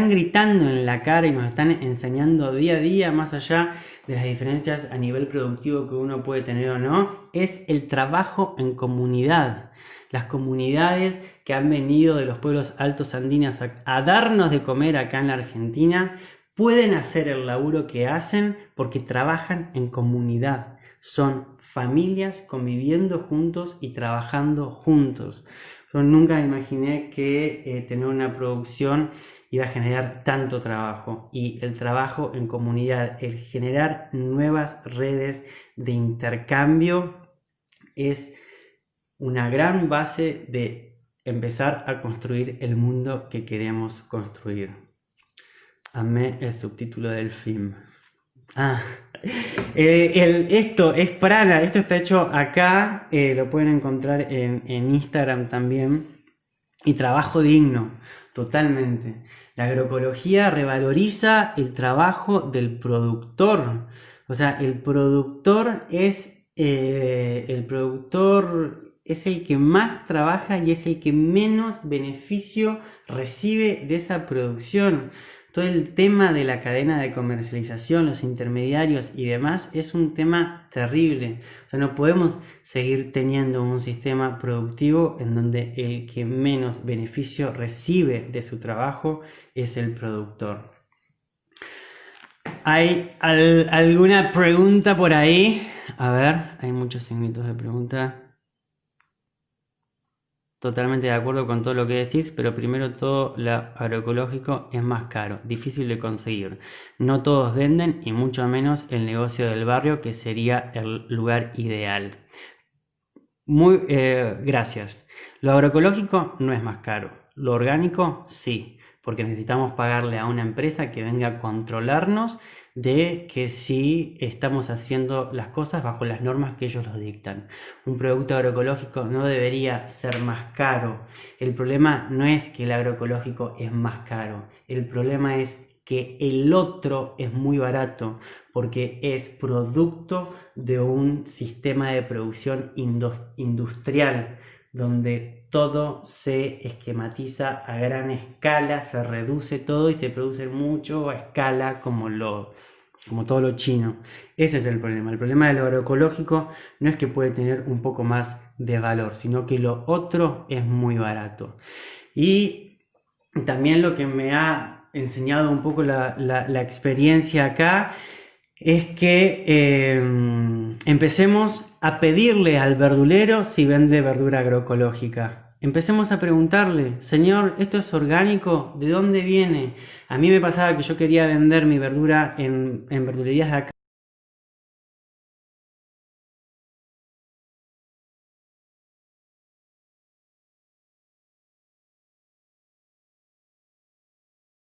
S1: gritando en la cara y nos están enseñando día a día, más allá de las diferencias a nivel productivo que uno puede tener o no, es el trabajo en comunidad. Las comunidades que han venido de los pueblos altos andinos a darnos de comer acá en la Argentina pueden hacer el laburo que hacen porque trabajan en comunidad. Son familias conviviendo juntos y trabajando juntos. Yo nunca me imaginé que tener una producción iba a generar tanto trabajo, y el trabajo en comunidad, el generar nuevas redes de intercambio es una gran base de empezar a construir el mundo que queremos construir. Amé el subtítulo del film. Esto es prana, esto está hecho acá, lo pueden encontrar en Instagram también. Y trabajo digno, totalmente. La agroecología revaloriza el trabajo del productor. O sea, el productor es el que más trabaja y es el que menos beneficio recibe de esa producción. Todo el tema de la cadena de comercialización, los intermediarios y demás es un tema terrible. O sea, no podemos seguir teniendo un sistema productivo en donde el que menos beneficio recibe de su trabajo es el productor. ¿Hay alguna pregunta por ahí? A ver, hay muchos signitos de pregunta. Totalmente de acuerdo con todo lo que decís, pero primero todo lo agroecológico es más caro, difícil de conseguir. No todos venden y mucho menos el negocio del barrio, que sería el lugar ideal. Gracias. Lo agroecológico no es más caro, lo orgánico sí, porque necesitamos pagarle a una empresa que venga a controlarnos de que sí estamos haciendo las cosas bajo las normas que ellos nos dictan. Un producto agroecológico no debería ser más caro. El problema no es que el agroecológico es más caro, el problema es que el otro es muy barato porque es producto de un sistema de producción industrial donde todo se esquematiza a gran escala, se reduce todo y se produce mucho a escala como todo lo chino. Ese es el problema. El problema del agroecológico no es que puede tener un poco más de valor, sino que lo otro es muy barato. Y también lo que me ha enseñado un poco la experiencia acá es que empecemos a pedirle al verdulero si vende verdura agroecológica. Empecemos a preguntarle: señor, ¿esto es orgánico? ¿De dónde viene? A mí me pasaba que yo quería vender mi verdura en verdulerías de acá.